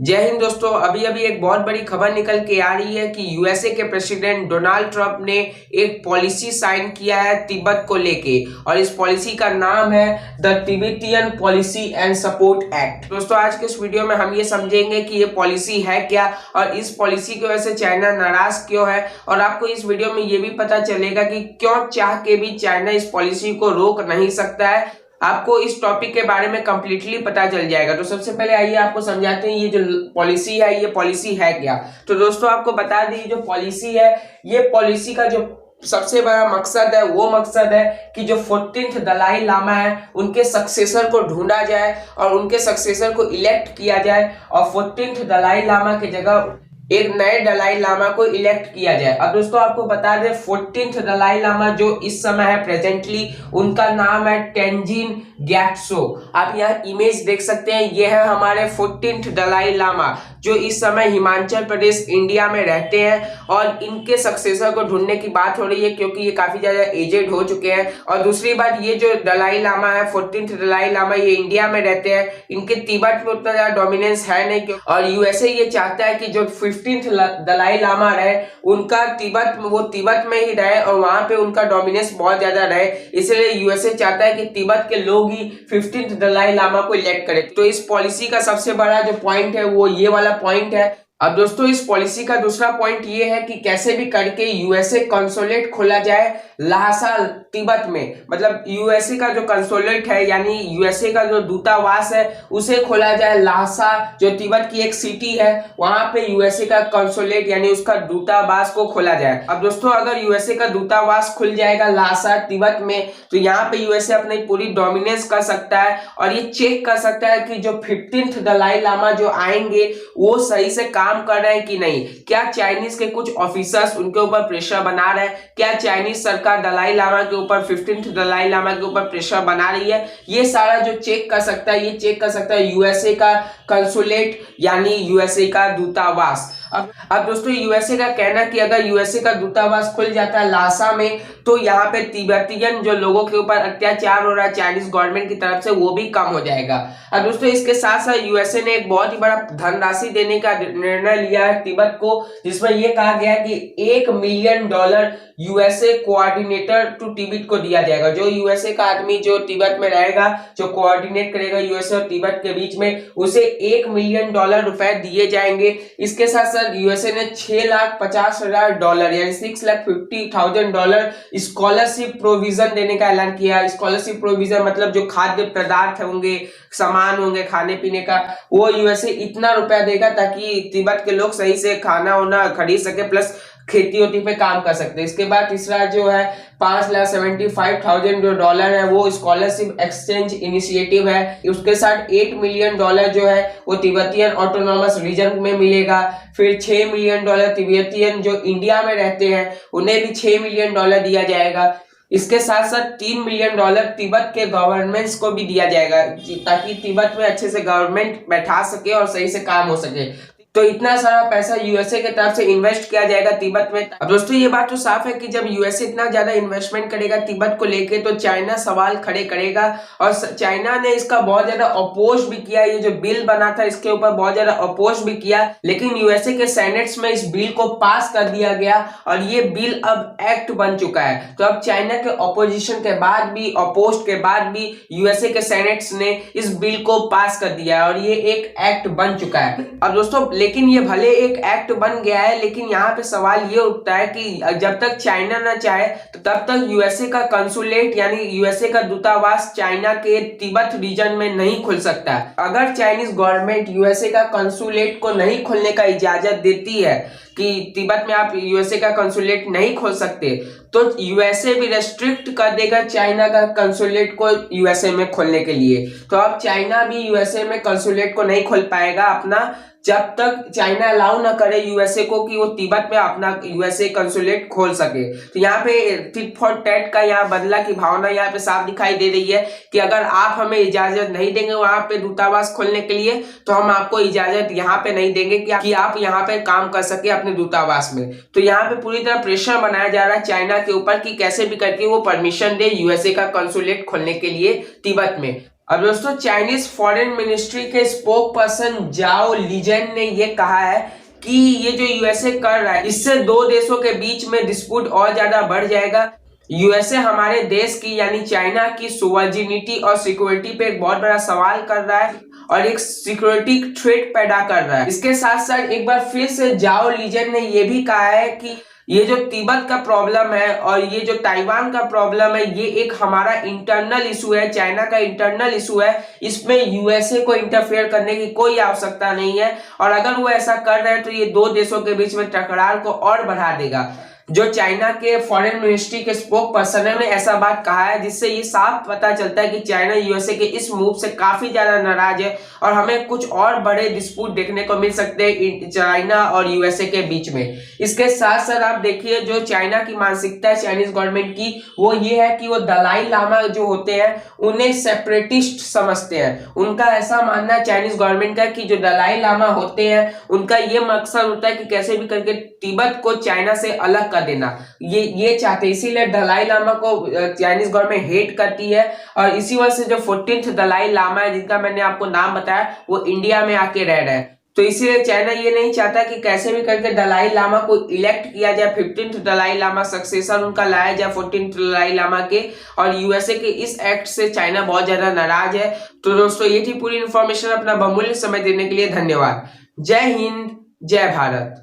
जय हिंद दोस्तों। अभी अभी एक बहुत बड़ी खबर निकल के आ रही है कि यूएसए के प्रेसिडेंट डोनाल्ड ट्रंप ने एक पॉलिसी साइन किया है तिब्बत को लेके, और इस पॉलिसी का नाम है the Tibetan policy and support act. दोस्तों आज के इस वीडियो में हम ये समझेंगे कि ये पॉलिसी है क्या और इस पॉलिसी की वजह से चाइना नाराज क्यों है, और आपको इस वीडियो में ये भी पता चलेगा कि क्यों चाह के भी चाइना इस पॉलिसी को रोक नहीं सकता है। आपको इस टॉपिक के बारे में कंप्लीटली पता चल जाएगा। तो सबसे पहले आइए आपको समझाते हैं ये जो पॉलिसी है ये पॉलिसी है क्या। तो दोस्तों आपको बता दें जो पॉलिसी है, ये पॉलिसी का जो सबसे बड़ा मकसद है वो मकसद है कि जो 14th दलाई लामा है उनके सक्सेसर को ढूंढा जाए और उनके सक्सेसर को इलेक्ट किया जाए, और 14th दलाई लामा की जगह एक नए दलाई लामा को इलेक्ट किया जाए। अब दोस्तों आपको बता दें 14th दलाई लामा जो इस समय है प्रेजेंटली, उनका नाम है तेंजिन ग्यात्सो। आप यहाँ इमेज देख सकते हैं, ये है हमारे 14th दलाई लामा जो इस समय हिमाचल प्रदेश इंडिया में रहते हैं, और इनके सक्सेसर को ढूंढने की बात हो रही है क्योंकि ये काफी ज्यादा एजेड हो चुके हैं। और दूसरी बात, ये जो दलाई लामा है 14th दलाई लामा, ये इंडिया में रहते हैं, इनके तिब्बत में उतना ज्यादा डोमिनेंस है नहीं, और यूएसए ये चाहता है कि जो 15th दलाई लामा रहे उनका तिब्बत में ही रहे और वहां पे उनका डोमिनेंस बहुत ज्यादा रहे। इसलिए यूएसए चाहता है कि तिब्बत के लोग ही 15th दलाई लामा को इलेक्ट करें। तो इस पॉलिसी का सबसे बड़ा जो पॉइंट है वो ये वाला पॉइंट है। अब दोस्तों इस पॉलिसी का दूसरा पॉइंट ये है कि कैसे भी करके यूएसए कंसुलेट खोला जाए ल्हासा तिब्बत में, मतलब यूएसए का जो कंसुलेट है यानी यूएसए का जो दूतावास है उसे खोला जाए ल्हासा, जो तिब्बत की एक सिटी है वहां पे यूएसए का कंसुलेट यानी उसका दूतावास को खोला जाए। अब दोस्तों अगर यूएसए का दूतावास खुल जाएगा ल्हासा तिब्बत में, तो यहाँ पे यूएसए अपनी पूरी डोमिनेंस कर सकता है और ये चेक कर सकता है कि जो 15th दलाई लामा जो आएंगे वो सही से काम कर रहे हैं कि नहीं, क्या चाइनीज के कुछ ऑफिसर्स उनके ऊपर प्रेशर बना रहे हैं, क्या चाइनीज सरकार दलाई लामा के ऊपर 15th दलाई लामा के ऊपर प्रेशर बना रही है। ये सारा जो चेक कर सकता है, ये चेक कर सकता है यूएसए का कंसुलेट यानी यूएसए का दूतावास। अब दोस्तों यूएसए का कहना कि अगर यूएसए का दूतावास खुल जाता है ल्हासा में, तो यहाँ पे तिब्बतियन जो लोगों के ऊपर अत्याचार हो रहा है चाइनीज गवर्नमेंट की तरफ से वो भी कम हो जाएगा। अब दोस्तों इसके साथ साथ यूएसए ने एक बहुत ही बड़ा धनराशि देने का निर्णय लिया है तिब्बत को, जिसमें यह कहा गया है कि $1 million USA coordinator to Tibet को दिया जाएगा। जो यूएसए का आदमी जो तिब्बत में रहेगा, जो कोऑर्डिनेट करेगा यूएसए और तिब्बत के बीच में, उसे $1 मिलियन रुपए दिए जाएंगे। इसके साथ साथ यूएसए ने $6,50,000 यानी $6,50,000 स्कॉलरशिप प्रोविजन देने का ऐलान किया। स्कॉलरशिप प्रोविजन मतलब जो खाद्य पदार्थ होंगे, सामान होंगे खाने पीने का, वो यूएसए इतना रुपया देगा ताकि तिब्बत के लोग सही से खाना वाना खरीद सके, प्लस खेती होती पे काम कर सकते हैं। इसके बाद तीसरा जो है $5,75,000 है वो स्कॉलरशिप एक्सचेंज इनिशिएटिव है। उसके साथ $8 मिलियन जो है वो तिब्बतियन ऑटोनॉमस रीजन में मिलेगा। फिर $6 मिलियन तिब्बतियन जो इंडिया में रहते हैं उन्हें भी $6 मिलियन दिया जाएगा। इसके साथ साथ $3 मिलियन तिब्बत के गवर्नमेंट्स को भी दिया जाएगा ताकि तिब्बत में अच्छे से गवर्नमेंट बैठा सके और सही से काम हो सके। तो इतना सारा पैसा यूएसए की तरफ से इन्वेस्ट किया जाएगा तिब्बत में। अब दोस्तों ये बात तो साफ है कि जब यूएसए इतना ज्यादा इन्वेस्टमेंट करेगा तिब्बत को लेके, तो चाइना सवाल खड़े करेगा, और चाइना ने इसका बहुत ज्यादा अपोज भी किया। ये जो बिल बना था इसके ऊपर बहुत ज्यादा अपोज भी किया, लेकिन यूएसए के सेनेट्स में इस बिल को पास कर दिया गया और ये बिल अब एक्ट बन चुका है। तो अब चाइना के ऑपोजिशन के बाद भी, अपोज के बाद भी यूएसए के सेनेट्स ने इस बिल को पास कर दिया और ये एक एक्ट बन चुका है। अब दोस्तों लेकिन ये भले एक एक्ट बन गया है, लेकिन यहाँ पे सवाल ये उठता है कि जब तक चाइना ना चाहे तो तब तक यूएसए का कंसुलेट यानी यूएसए का दूतावास चाइना के तिब्बत रीजन में नहीं खुल सकता। अगर चाइनीज गवर्नमेंट यूएसए का कंसुलेट को नहीं खोलने का इजाजत देती है कि तिब्बत में आप यूएसए का कंसुलेट नहीं खोल सकते, तो यूएसए भी रेस्ट्रिक्ट कर देगा चाइना का कंसुलेट को यूएसए में खोलने के लिए। तो अब चाइना भी यूएसए में कंसुलेट को नहीं खोल पाएगा अपना, जब तक चाइना अलाउ ना करे यूएसए को कि वो तिब्बत में अपना यूएसए कंसुलेट खोल सके। तो यहाँ पे टिट फॉर टैट का यहाँ बदला की भावना यहाँ पे साफ दिखाई दे रही है कि अगर आप हमें इजाजत नहीं देंगे वहां पे दूतावास खोलने के लिए, तो हम आपको इजाजत यहाँ पे नहीं देंगे कि आप यहाँ पे काम कर सके अपने दूतावास में। तो यहाँ पे पूरी तरह प्रेशर बनाया जा रहा है चाइना के ऊपर कि कैसे भी करके वो परमिशन दे यूएसए का कंसुलेट खोलने के लिए तिब्बत में। अब दोस्तों चाइनीज फॉरेन मिनिस्ट्री के स्पोक पर्सन जाओ लीजेन ने ये कहा है कि ये जो यूएसए कर रहा है इससे दो देशों के बीच में डिस्प्यूट और ज्यादा बढ़ जाएगा। यूएसए हमारे देश की यानी चाइना की सोवरेनिटी और सिक्योरिटी पे एक बहुत बड़ा सवाल कर रहा है और एक सिक्योरिटी थ्रेट पैदा कर रहा है। इसके साथ साथ एक बार फिर से जाओ लीजेन ने यह भी कहा है कि ये जो तिब्बत का प्रॉब्लम है और ये जो ताइवान का प्रॉब्लम है ये एक हमारा इंटरनल इशू है, चाइना का इंटरनल इशू है। इसमें यूएसए को इंटरफेयर करने की कोई आवश्यकता नहीं है और अगर वो ऐसा कर रहे हैं तो ये दो देशों के बीच में टकरार को और बढ़ा देगा। जो चाइना के फॉरेन मिनिस्ट्री के स्पोक पर्सन ने ऐसा बात कहा है जिससे ये साफ पता चलता है कि चाइना यूएसए के इस मूव से काफी ज्यादा नाराज है और हमें कुछ और बड़े डिस्प्यूट देखने को मिल सकते हैं चाइना और यूएसए के बीच में। इसके साथ साथ आप देखिए जो चाइना की मानसिकता है चाइनीज गवर्नमेंट की वो ये है कि वो दलाई लामा जो होते हैं उन्हें सेपरेटिस्ट समझते हैं। उनका ऐसा मानना है चाइनीज गवर्नमेंट का कि जो दलाई लामा होते हैं उनका ये मकसद होता है कि कैसे भी करके तिब्बत को चाइना से अलग कर देना, ये चाहते हैं। इसीलिए दलाई लामा को चाइनीज गवर्नमेंट हेट करती है और इसी वजह से जो 14th दलाई लामा है जिनका मैंने आपको नाम बताया वो इंडिया में आके रह रहे हैं। तो इसीलिए चाइना ये नहीं चाहता कि कैसे भी करके दलाई लामा को इलेक्ट किया जाए, 15th दलाई लामा सक्सेसर उनका लाया जाए 14th दलाई लामा के। और यूएसए के इस एक्ट से चाइना बहुत ज्यादा नाराज है। तो दोस्तों ये थी पूरी इंफॉर्मेशन। अपना बहुमूल्य समय देने के लिए धन्यवाद। जय हिंद, जय भारत।